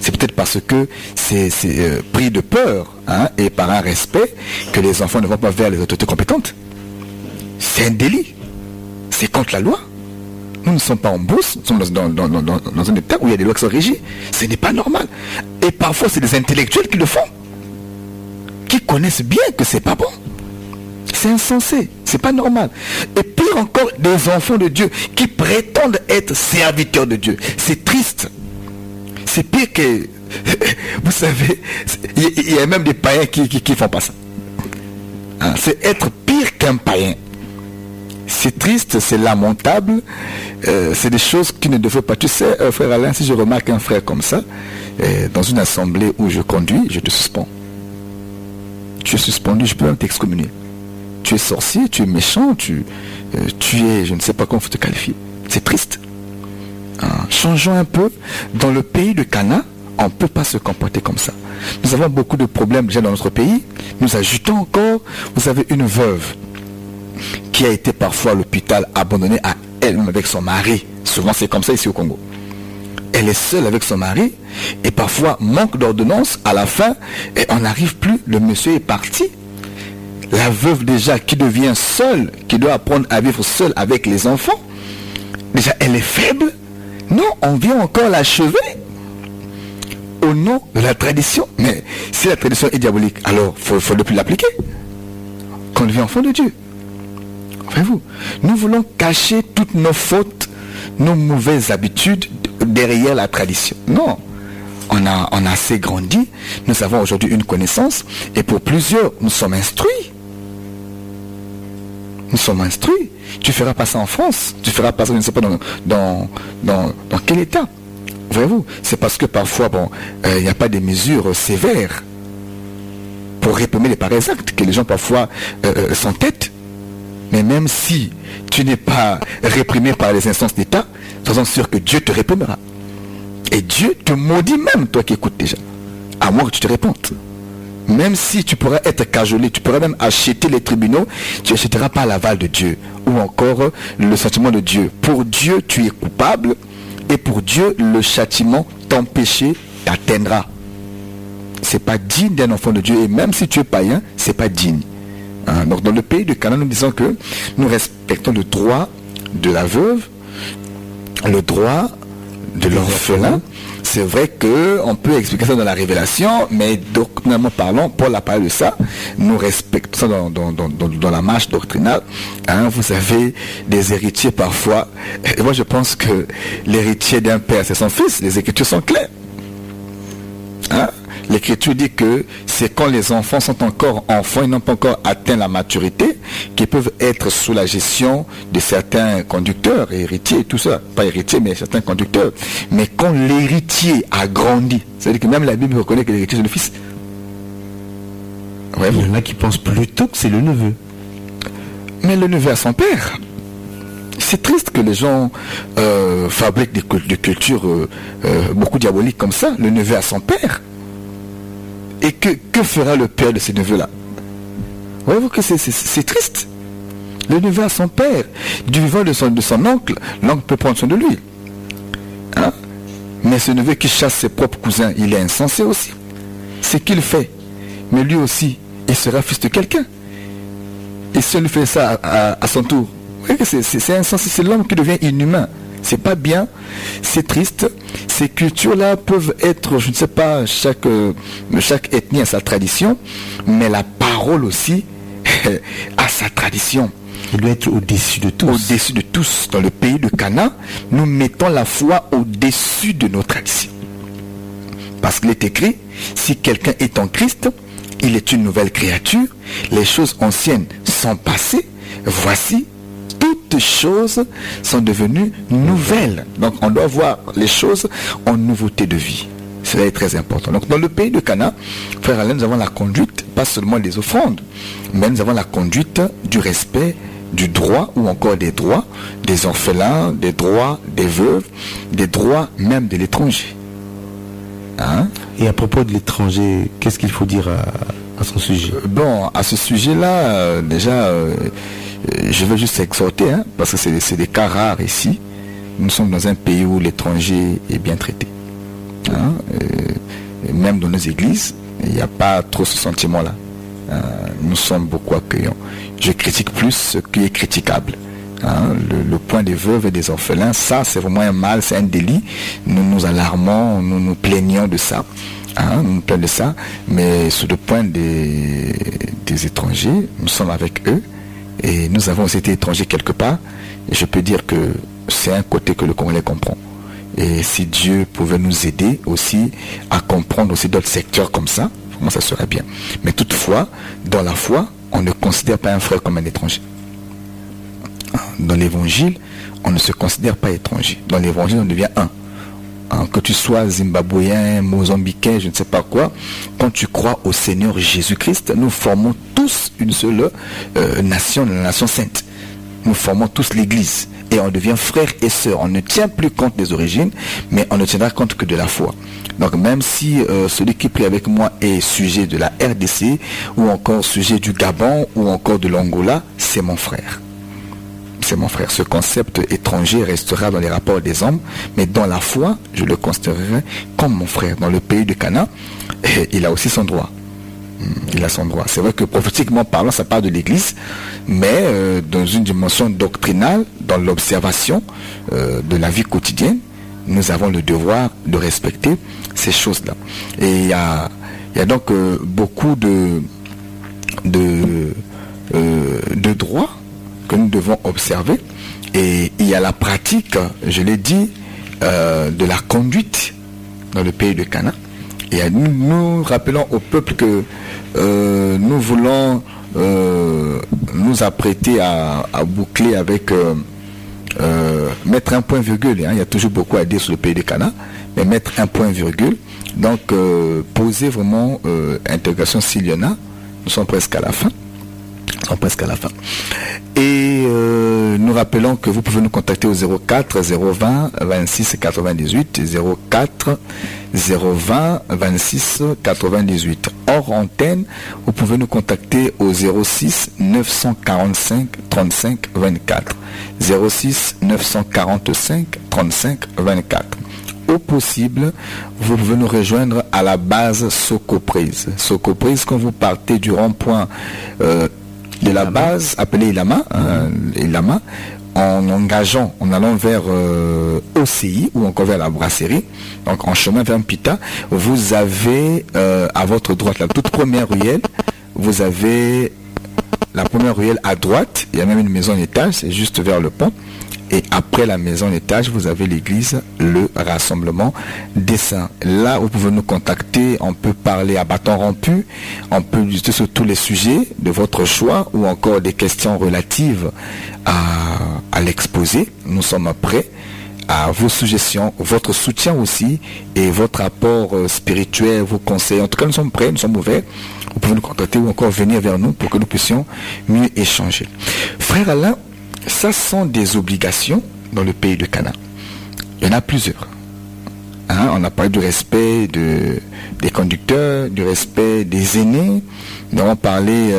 C'est peut-être parce que c'est pris de peur, hein, et par un respect que les enfants ne vont pas vers les autorités compétentes. C'est un délit. C'est contre la loi. Nous ne sommes pas en bourse, nous sommes dans un état où il y a des lois qui sont régies. Ce n'est pas normal. Et parfois, c'est des intellectuels qui le font, qui connaissent bien que c'est pas bon. C'est insensé, c'est pas normal. Et pire encore, des enfants de Dieu qui prétendent être serviteurs de Dieu. C'est triste. C'est pire que... Vous savez, il y a même des païens qui font pas ça. Hein, c'est être pire qu'un païen. C'est triste, c'est lamentable. C'est des choses qui ne devraient pas. Tu sais, frère Alain, si je remarque un frère comme ça, dans une assemblée où je conduis, je te suspends. Tu es suspendu, je peux même t'excommunier. Tu es sorcier, tu es méchant, tu es, je ne sais pas comment faut te qualifier. C'est triste. Changeons un peu. Dans le pays de Cana, on ne peut pas se comporter comme ça. Nous avons beaucoup de problèmes déjà dans notre pays. Nous ajoutons encore, vous avez une veuve qui a été parfois à l'hôpital abandonnée à elle-même avec son mari. Souvent c'est comme ça ici au Congo. Elle est seule avec son mari et parfois manque d'ordonnance. À la fin, et on n'arrive plus, le monsieur est parti. La veuve déjà qui devient seule, qui doit apprendre à vivre seule avec les enfants, déjà elle est faible. Non, on vient encore l'achever au nom de la tradition. Mais si la tradition est diabolique, alors il faut ne plus l'appliquer. Qu'on devient enfant de Dieu. Voyez-vous, nous voulons cacher toutes nos fautes, nos mauvaises habitudes derrière la tradition. Non, on a assez grandi, nous avons aujourd'hui une connaissance, et pour plusieurs, nous sommes instruits. Nous sommes instruits. Tu feras pas ça en France, tu feras pas ça, je ne sais pas dans quel état. Voyez-vous, c'est parce que parfois, il n'y a pas de mesures sévères pour réprimer les pareils actes que les gens parfois s'entêtent. Mais même si tu n'es pas réprimé par les instances d'État, sois sûr que Dieu te réprimera. Et Dieu te maudit même, toi qui écoutes déjà, à moins que tu te répandes. Même si tu pourras être cajolé, tu pourras même acheter les tribunaux, tu n'achèteras pas l'aval de Dieu. Ou encore le sentiment de Dieu. Pour Dieu, tu es coupable. Et pour Dieu, le châtiment, ton péché t'atteindra. C'est pas digne d'un enfant de Dieu. Et même si tu es païen, c'est pas digne. Hein? Donc dans le pays de Canaan, nous disons que nous respectons le droit de la veuve, le droit de l'orphelin. C'est vrai qu'on peut expliquer ça dans la révélation, mais doctrinalement parlant, Paul a parlé de ça. Nous respectons ça dans la marche doctrinale. Hein, vous avez des héritiers parfois. Et moi, je pense que l'héritier d'un père, c'est son fils. Les Écritures sont claires. Hein? L'Écriture dit que c'est quand les enfants sont encore enfants, ils n'ont pas encore atteint la maturité, qu'ils peuvent être sous la gestion de certains conducteurs, héritiers, tout ça. Pas héritiers, mais certains conducteurs. Mais quand l'héritier a grandi, c'est-à-dire que même la Bible reconnaît que l'héritier c'est le fils. Ouais, il y en a qui pensent plutôt que c'est le neveu. Mais le neveu a son père. C'est triste que les gens fabriquent des cultures beaucoup diaboliques comme ça. Le neveu a son père. Et que fera le père de ces neveux-là? Voyez-vous que c'est triste. Le neveu a son père. Du vivant de son oncle, l'oncle peut prendre soin de lui. Hein? Mais ce neveu qui chasse ses propres cousins, il est insensé aussi. C'est qu'il fait. Mais lui aussi, il sera fils de quelqu'un. Et si on lui fait ça à son tour, vous voyez que c'est insensé. C'est l'homme qui devient inhumain. C'est pas bien, c'est triste. Ces cultures-là peuvent être, je ne sais pas, chaque ethnie a sa tradition, mais la parole aussi a sa tradition. Il doit être au-dessus de tous. Au-dessus de tous. Dans le pays de Canaan, nous mettons la foi au-dessus de nos traditions. Parce qu'il est écrit, si quelqu'un est en Christ, il est une nouvelle créature, les choses anciennes sont passées, voici, toutes choses sont devenues nouvelles. Donc on doit voir les choses en nouveauté de vie. Cela est très important. Donc dans le pays de Canaan, frère Alain, nous avons la conduite, pas seulement des offrandes, mais nous avons la conduite du respect du droit ou encore des droits des orphelins, des droits des veuves, des droits même de l'étranger. Hein? Et à propos de l'étranger, qu'est-ce qu'il faut dire à son sujet? Bon, à ce sujet-là, déjà, je veux juste exhorter, hein, parce que c'est des cas rares ici. Nous sommes dans un pays où l'étranger est bien traité. Hein? Et même dans nos églises, il n'y a pas trop ce sentiment-là. Nous sommes beaucoup accueillants. Je critique plus ce qui est critiquable. Hein, le point des veuves et des orphelins, ça c'est vraiment un mal, c'est un délit. Nous nous alarmons, nous nous plaignons de ça. Hein, nous nous plaignons de ça. Mais sur le point des étrangers, nous sommes avec eux et nous avons été étrangers quelque part. Et je peux dire que c'est un côté que le Congolais comprend. Et si Dieu pouvait nous aider aussi à comprendre aussi d'autres secteurs comme ça, vraiment ça serait bien. Mais toutefois, dans la foi, on ne considère pas un frère comme un étranger. Dans l'évangile, on ne se considère pas étranger. Dans l'évangile, on devient un. Que tu sois zimbabwéen, mozambicain, je ne sais pas quoi, quand tu crois au Seigneur Jésus-Christ, nous formons tous une seule nation, la nation sainte. Nous formons tous l'Église. Et on devient frères et sœurs. On ne tient plus compte des origines, mais on ne tiendra compte que de la foi. Donc même si celui qui prie avec moi est sujet de la RDC, ou encore sujet du Gabon, ou encore de l'Angola, c'est mon frère. C'est mon frère. Ce concept étranger restera dans les rapports des hommes, mais dans la foi, je le considérerai comme mon frère. Dans le pays de Canaan, il a aussi son droit. Il a son droit. C'est vrai que prophétiquement parlant, ça part de l'Église, mais dans une dimension doctrinale, dans l'observation de la vie quotidienne, nous avons le devoir de respecter ces choses-là. Et il y a donc beaucoup de droits que nous devons observer. Et il y a la pratique, je l'ai dit, de la conduite dans le pays de Canaan. Et nous rappelons au peuple que nous voulons nous apprêter à boucler avec mettre un point virgule. Hein, il y a toujours beaucoup à dire sur le pays de Canaan, mais mettre un point virgule. Donc poser vraiment intégration Siliona. Nous sommes presque à la fin. Et nous rappelons que vous pouvez nous contacter au 04 020 26 98 04 020 26 98. Hors antenne, vous pouvez nous contacter au 06 945 35 24. 06 945 35 24. Au possible, vous pouvez nous rejoindre à la base Socoprise. Socoprise, quand vous partez du rond-point de la base appelée Ilama, en engageant, en allant vers OCI ou encore vers la brasserie, donc en chemin vers Mpita, vous avez à votre droite la toute première ruelle, vous avez la première ruelle à droite, il y a même une maison en étage, c'est juste vers le pont. Et après la maison en étage, vous avez l'église, le rassemblement des saints. Là, vous pouvez nous contacter, on peut parler à bâton rompu, on peut discuter sur tous les sujets de votre choix ou encore des questions relatives à l'exposé. Nous sommes prêts à vos suggestions, votre soutien aussi et votre apport spirituel, vos conseils. En tout cas, nous sommes prêts, nous sommes ouverts. Vous pouvez nous contacter ou encore venir vers nous pour que nous puissions mieux échanger. Frère Alain, ça sont des obligations dans le pays de Canaan. Il y en a plusieurs. Hein, on a parlé du respect des conducteurs, du respect des aînés. Nous avons parlé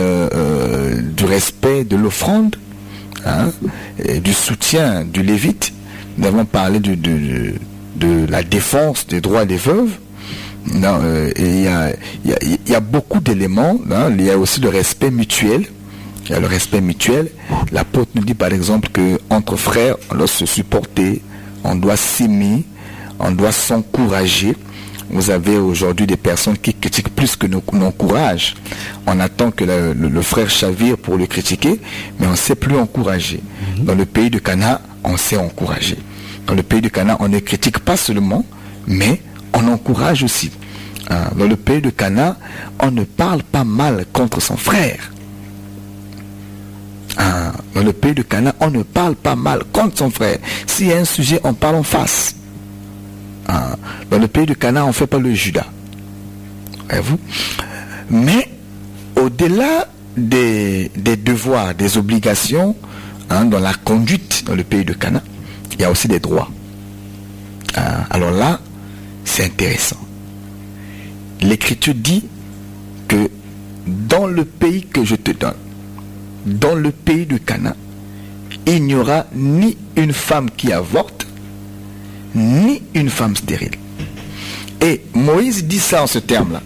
du respect de l'offrande, hein, et du soutien du lévite. Nous avons parlé de la défense des droits des veuves. Non, et il y a beaucoup d'éléments. Hein, il y a aussi le respect mutuel. Il y a le respect mutuel. L'apôtre nous dit par exemple qu'entre frères, on doit se supporter, on doit s'aimer, on doit s'encourager. vous avez aujourd'hui des personnes qui critiquent plus que n'encouragent. On attend que le frère chavire pour le critiquer, mais on ne sait plus encourager. Dans le pays de Cana, on sait encourager. Dans le pays de Cana, on ne critique pas seulement, mais on encourage aussi. Dans le pays de Cana, on ne parle pas mal contre son frère. Dans le pays de Cana, on ne parle pas mal contre son frère. S'il y a un sujet, on parle en face. Dans le pays de Cana, on ne fait pas le Judas. Voyez-vous? Mais au-delà des devoirs, des obligations, dans la conduite dans le pays de Cana, il y a aussi des droits. Alors là, c'est intéressant. L'Écriture dit que dans le pays que je te donne, dans le pays de Cana, il n'y aura ni une femme qui avorte, ni une femme stérile. Et Moïse dit ça en ce terme-là.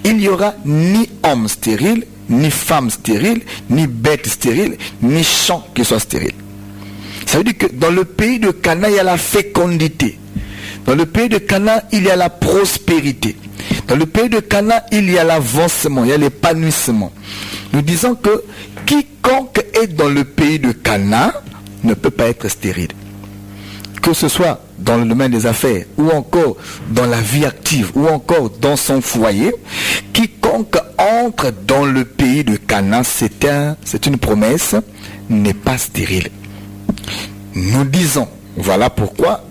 Il n'y aura ni homme stérile, ni femme stérile, ni bête stérile, ni champ qui soit stérile. Ça veut dire que dans le pays de Cana, il y a la fécondité. Dans le pays de Cana, il y a la prospérité. Dans le pays de Cana, il y a l'avancement, il y a l'épanouissement. Nous disons que quiconque est dans le pays de Cana ne peut pas être stérile. Que ce soit dans le domaine des affaires, ou encore dans la vie active, ou encore dans son foyer, quiconque entre dans le pays de Cana, c'est une promesse, n'est pas stérile. Nous disons, voilà pourquoi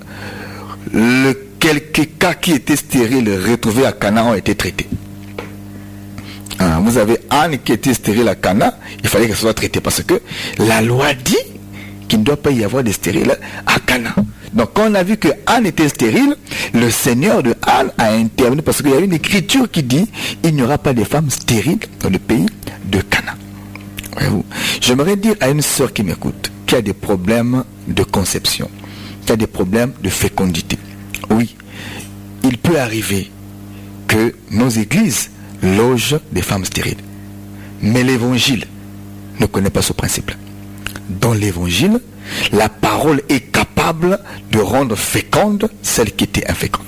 quelques cas qui étaient stériles retrouvés à Cana ont été traités. Vous avez Anne qui était stérile à Cana, il fallait qu'elle soit traitée parce que la loi dit qu'il ne doit pas y avoir de stériles à Cana. Donc quand on a vu que Anne était stérile, le Seigneur de Anne a intervenu parce qu'il y a une écriture qui dit il n'y aura pas de femmes stériles dans le pays de Cana. Voyez-vous? J'aimerais dire à une sœur qui m'écoute, qui a des problèmes de conception, qui a des problèmes de fécondité. Oui, il peut arriver que nos églises logent des femmes stériles. Mais l'évangile ne connaît pas ce principe. Dans l'évangile, la parole est capable de rendre féconde celle qui était inféconde.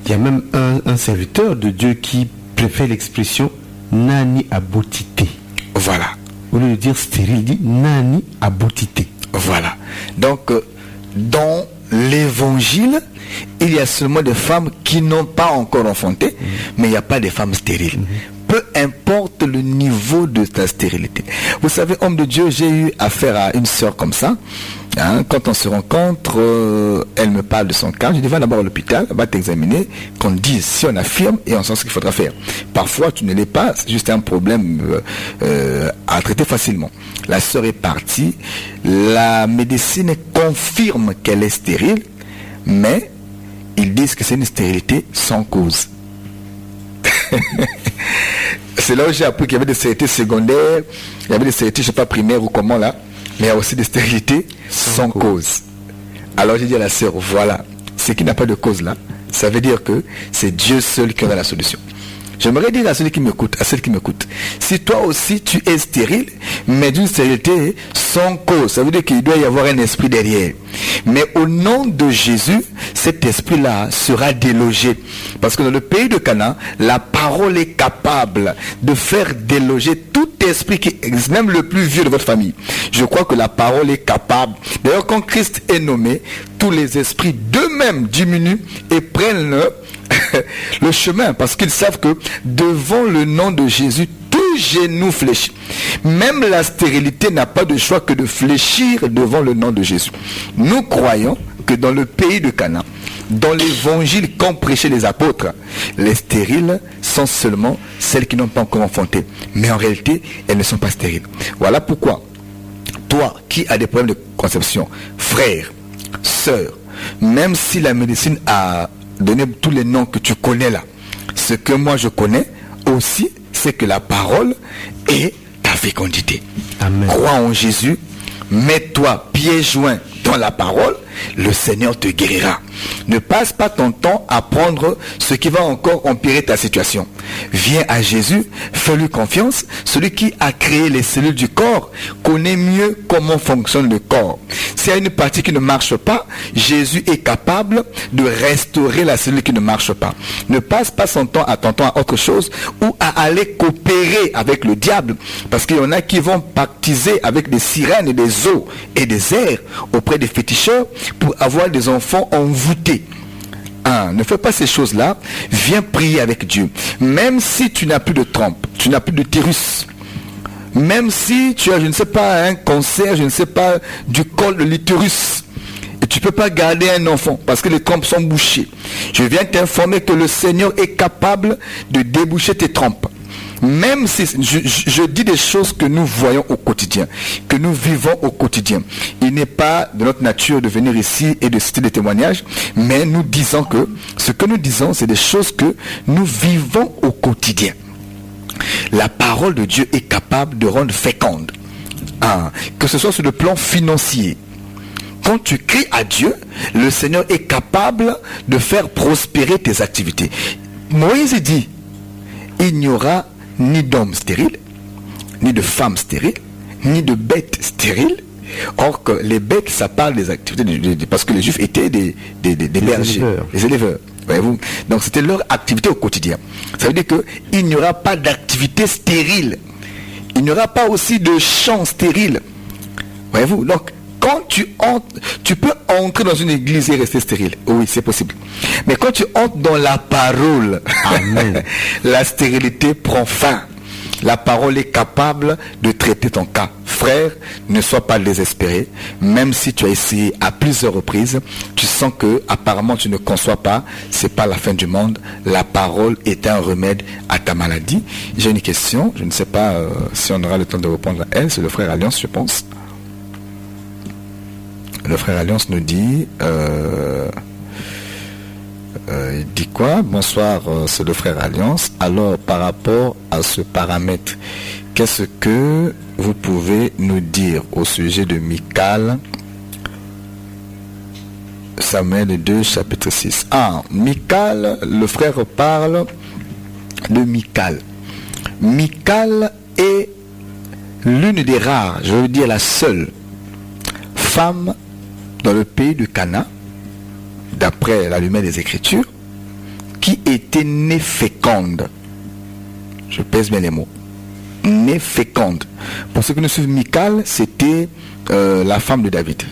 Il y a même un serviteur de Dieu qui préfère l'expression nani abotité. Voilà. Au lieu de dire stérile, il dit nani abotité. Voilà. Donc, dans l'évangile, il y a seulement des femmes qui n'ont pas encore enfanté, mais il n'y a pas de femmes stériles. Peu importe le niveau de ta stérilité. Vous savez, homme de Dieu, j'ai eu affaire à une sœur comme ça. Quand on se rencontre, elle me parle de son cas. Je dis, va d'abord à l'hôpital, va t'examiner, qu'on dise si on affirme et on sait ce qu'il faudra faire. Parfois, tu ne l'es pas, c'est juste un problème à traiter facilement. La sœur est partie, la médecine confirme qu'elle est stérile, mais ils disent que c'est une stérilité sans cause. C'est là où j'ai appris qu'il y avait des stérilités secondaires, il y avait des stérilités, je ne sais pas, primaires ou comment là, mais il y a aussi des stérilités sans cause. Alors j'ai dit à la sœur, voilà, ce qui n'a pas de cause là, ça veut dire que c'est Dieu seul qui en a la solution. J'aimerais dire à celui qui m'écoute, à celle qui m'écoute, si toi aussi tu es stérile, mais d'une stérilité sans cause, ça veut dire qu'il doit y avoir un esprit derrière. Mais au nom de Jésus, cet esprit-là sera délogé. Parce que dans le pays de Cana, la parole est capable de faire déloger tout esprit qui existe, même le plus vieux de votre famille. Je crois que la parole est capable. D'ailleurs, quand Christ est nommé, tous les esprits d'eux-mêmes diminuent et prennent le chemin, parce qu'ils savent que devant le nom de Jésus, tout genou fléchit. Même la stérilité n'a pas de choix que de fléchir devant le nom de Jésus. Nous croyons que dans le pays de Cana, dans l'évangile qu'ont prêché les apôtres, les stériles sont seulement celles qui n'ont pas encore enfanté. Mais en réalité, elles ne sont pas stériles. Voilà pourquoi, toi qui as des problèmes de conception, frère, sœur, même si la médecine a donné tous les noms que tu connais là, ce que moi je connais aussi, c'est que la parole est ta fécondité. Amen. Crois en Jésus, mets-toi pieds joints dans la parole le Seigneur te guérira. Ne passe pas ton temps à prendre ce qui va encore empirer ta situation. Viens à Jésus, fais-lui confiance. Celui qui a créé les cellules du corps connaît mieux comment fonctionne le corps. S'il y a une partie qui ne marche pas, Jésus est capable de restaurer la cellule qui ne marche pas. Ne passe pas son temps à t'entendre à autre chose ou à aller coopérer avec le diable, parce qu'il y en a qui vont pactiser avec des sirènes et des eaux et des airs auprès des féticheurs pour avoir des enfants envoûtés. Ne fais pas ces choses-là. Viens prier avec Dieu. Même si tu n'as plus de trompe, tu n'as plus d'utérus, même si tu as, je ne sais pas, un cancer, je ne sais pas, du col de l'utérus, et tu ne peux pas garder un enfant parce que les trompes sont bouchées, je viens t'informer que le Seigneur est capable de déboucher tes trompes. Même si je dis des choses que nous voyons au quotidien, que nous vivons au quotidien. Il n'est pas de notre nature de venir ici et de citer des témoignages, mais nous disons que ce que nous disons, c'est des choses que nous vivons au quotidien. La parole de Dieu est capable de rendre féconde, que ce soit sur le plan financier. Quand tu cries à Dieu, le Seigneur est capable de faire prospérer tes activités. Moïse dit, il n'y aura ni d'hommes stériles, ni de femmes stériles, ni de bêtes stériles. Or que les bêtes, ça parle des activités, parce que les Juifs étaient des bergers, des éleveurs. Voyez-vous? Donc c'était leur activité au quotidien. Ça veut dire qu'il n'y aura pas d'activité stérile. Il n'y aura pas aussi de champs stériles. Voyez-vous? Donc quand tu entres, tu peux entrer dans une église et rester stérile. Oui, c'est possible. Mais quand tu entres dans la parole, amen, la stérilité prend fin. La parole est capable de traiter ton cas. Frère, ne sois pas désespéré. Même si tu as essayé à plusieurs reprises, tu sens que apparemment tu ne conçois pas, c'est pas la fin du monde. La parole est un remède à ta maladie. J'ai une question, je ne sais pas si on aura le temps de répondre à elle, c'est le frère Alliance, je pense. Le frère Alliance nous dit, il dit quoi? Bonsoir, c'est le frère Alliance. Alors, par rapport à ce paramètre, qu'est-ce que vous pouvez nous dire au sujet de Michal, Samuel 2, chapitre 6? Michal, le frère parle de Michal. Michal est l'une des rares, je veux dire la seule femme dans le pays du Cana, d'après la lumière des Écritures, qui était née féconde. Je pèse bien les mots. Née féconde. Pour ceux qui nous suivent, Michal, c'était la femme de David,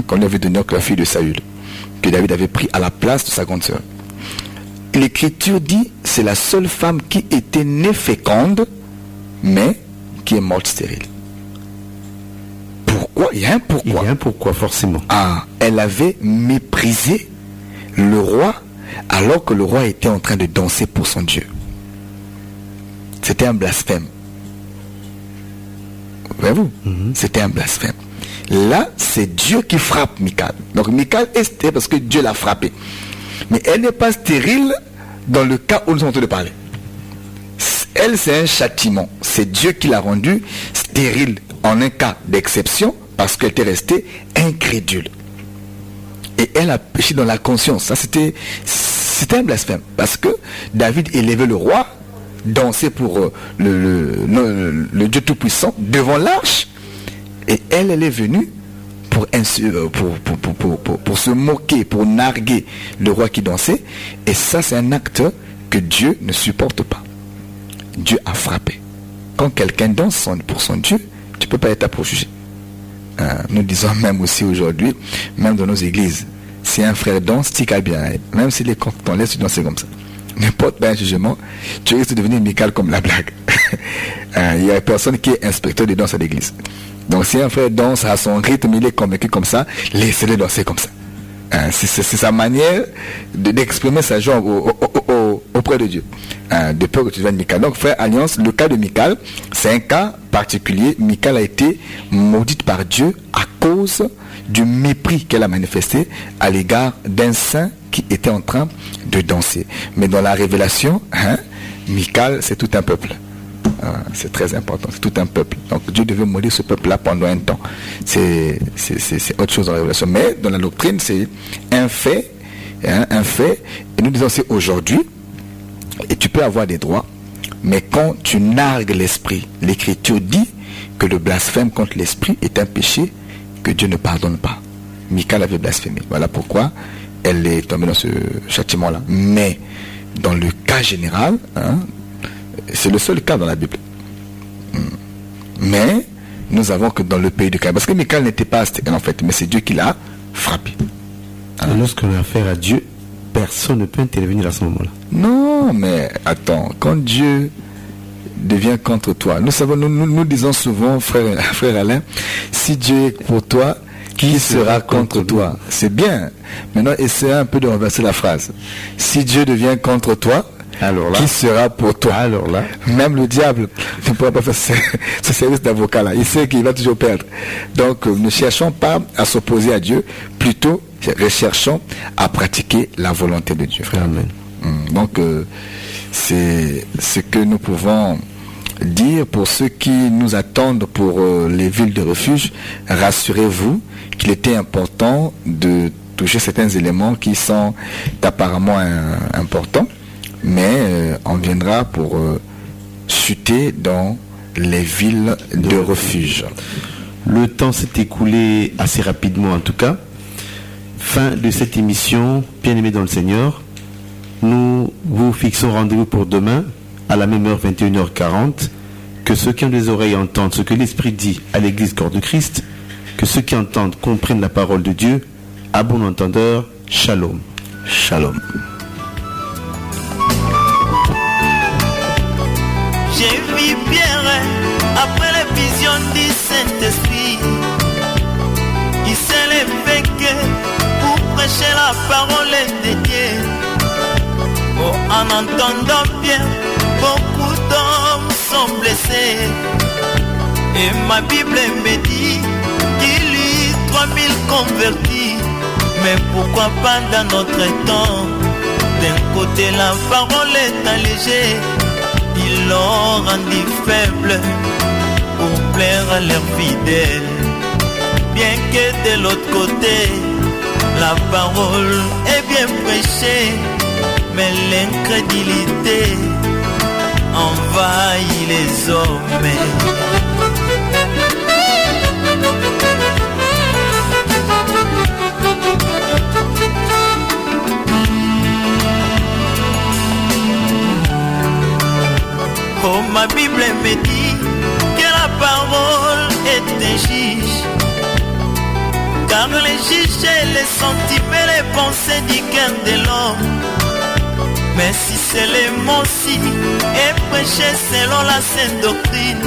qu'on lui avait donné la fille de Saül, que David avait pris à la place de sa grande sœur. L'Écriture dit, c'est la seule femme qui était née féconde, mais qui est morte stérile. Pourquoi? Il y a un pourquoi. Il y a un pourquoi, forcément. Elle avait méprisé le roi alors que le roi était en train de danser pour son Dieu. C'était un blasphème. Voyez-vous? C'était un blasphème. Là, c'est Dieu qui frappe Michal. Donc Michal est stérile parce que Dieu l'a frappé. Mais elle n'est pas stérile dans le cas où nous sommes en train de parler. Elle, c'est un châtiment. C'est Dieu qui l'a rendue stérile en un cas d'exception parce qu'elle était restée incrédule. Et elle a péché dans la conscience. Ça, c'était un blasphème. Parce que David élevait le roi, dansait pour le Dieu Tout-Puissant devant l'arche. Et elle est venue pour se moquer, pour narguer le roi qui dansait. Et ça, c'est un acte que Dieu ne supporte pas. Dieu a frappé. Quand quelqu'un danse pour son Dieu, tu ne peux pas être à préjugé. Nous disons même aussi aujourd'hui, même dans nos églises, si un frère danse, tu calmes bien. Même s'il est content, on laisse danser comme ça. N'importe quel jugement, tu risques de devenir Michal comme la blague. Il y a personne qui est inspecteur de danse à l'église. Donc si un frère danse à son rythme, il est convaincu comme ça, laissez-le danser comme ça. C'est sa manière d'exprimer sa joie auprès de Dieu. De peur que tu deviennes Michal. Donc frère Alliance, le cas de Michal, c'est un cas particulier. Michal a été maudite par Dieu à cause du mépris qu'elle a manifesté à l'égard d'un saint qui était en train de danser. Mais dans la révélation, Michal, c'est tout un peuple. C'est très important, c'est tout un peuple. Donc Dieu devait maudire ce peuple-là pendant un temps. C'est autre chose dans la révélation. Mais dans la doctrine, c'est un fait, un fait. Et nous disons c'est aujourd'hui, et tu peux avoir des droits, mais quand tu nargues l'esprit, l'Écriture dit que le blasphème contre l'esprit est un péché que Dieu ne pardonne pas. Michal avait blasphémé. Voilà pourquoi elle est tombée dans ce châtiment-là. Mais dans le cas général, c'est le seul cas dans la Bible. Mais nous avons que dans le pays de Canaan, parce que Michal n'était pas en fait, mais c'est Dieu qui l'a frappé. Et lorsqu'on a affaire à Dieu, personne ne peut intervenir à ce moment-là. Non, mais attends, quand Dieu devient contre toi, nous savons, nous disons souvent, frère Alain, si Dieu est pour toi, qui sera contre toi? C'est bien. Maintenant, essayez un peu de renverser la phrase. Si Dieu devient contre toi, alors là, qui sera pour toi? Alors là, même le diable ne pourra pas faire ce service d'avocat là. Il sait qu'il va toujours perdre. Donc, ne cherchons pas à s'opposer à Dieu, plutôt recherchons à pratiquer la volonté de Dieu. Amen. Donc, c'est ce que nous pouvons dire pour ceux qui nous attendent pour les villes de refuge. Rassurez-vous qu'il était important de toucher certains éléments qui sont apparemment importants, mais on viendra pour chuter dans les villes de refuge. Le temps s'est écoulé assez rapidement en tout cas. Fin de cette émission, bien-aimés dans le Seigneur. Nous vous fixons rendez-vous pour demain à la même heure, 21h40. Que ceux qui ont des oreilles entendent ce que l'Esprit dit à l'Église Corps de Christ. Que ceux qui entendent comprennent la parole de Dieu. À bon entendeur, shalom. Shalom. J'ai vu Pierre après la vision du Saint-Esprit. Il s'est levé pour prêcher la parole de Dieu. Oh, en entendant bien, beaucoup d'hommes sont blessés. Et ma Bible me dit qu'il y a 3000 convertis. Mais pourquoi pas dans notre temps? D'un côté la parole est allégée, ils l'ont rendu faible pour plaire à leurs fidèles. Bien que de l'autre côté, la parole est bien prêchée, mais l'incrédulité envahit les hommes. Oh, ma Bible me dit que la parole est un juge, car les juges les sentiments, les pensées du cœur de l'homme. Mais si c'est les mots si est prêché selon la sainte doctrine,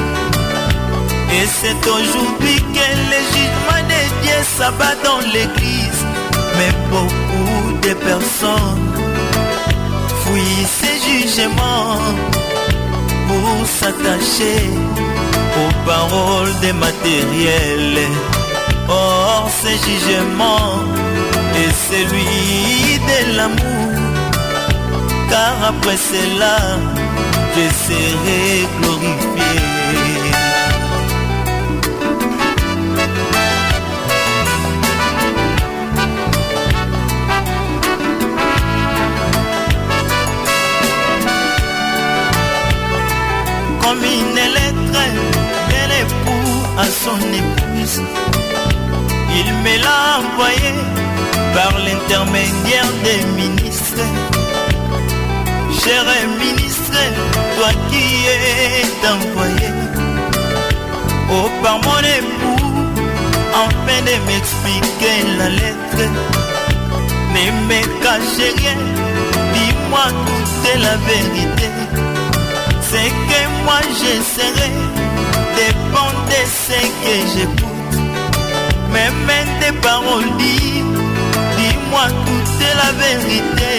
et c'est aujourd'hui que le jugement de Dieu s'abat dans l'église. Mais beaucoup de personnes fuient ces jugements pour s'attacher aux paroles des matériels. Or, ce jugement est celui de l'amour, car après cela, je serai glorifié. Comme une lettre de l'époux à son épouse, il me l'a envoyé par l'intermédiaire des ministres. Cher ministre, toi qui es envoyé par mon époux, afin de m'expliquer la lettre. Ne me cache rien, dis-moi toute la vérité. C'est que moi j'essaierai dépend de ce que j'écoute. Même tes paroles dis-moi toute la vérité.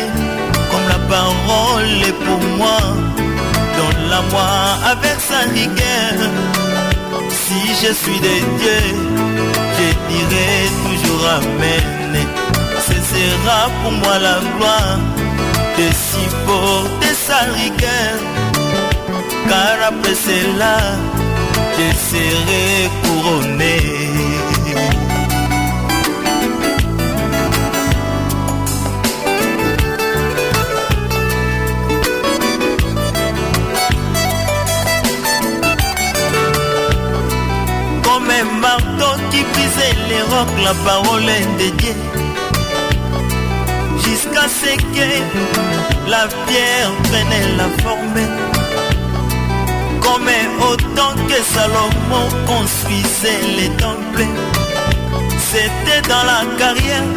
Comme la parole est pour moi, donne-la-moi avec sa rigueur. Si je suis de Dieu, je dirai toujours amen. Ce sera pour moi la gloire de supporter sa rigueur. car après cela, je serai couronné. Comme un marteau qui brisait les rocs, la parole est de Dieu, jusqu'à ce que la pierre prenne la forme. Comme autant que Salomon construisait les temples, c'était dans la carrière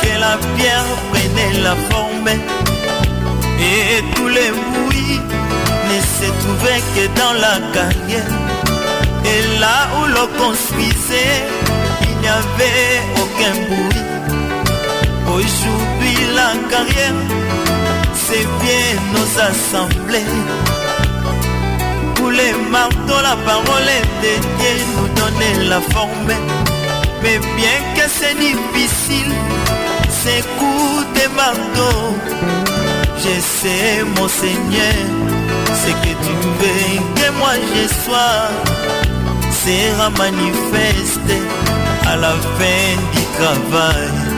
que la pierre prenait la forme. Et tous les bruits ne se trouvaient que dans la carrière. Et là où l'on construisait, il n'y avait aucun bruit. Aujourd'hui la carrière, c'est bien nos assemblées. Pour les marteaux, la parole de Dieu nous donnait la forme. Mais bien que c'est difficile, ces coups de marteau, je sais mon Seigneur, ce que tu veux que moi je sois sera manifesté à la fin du travail.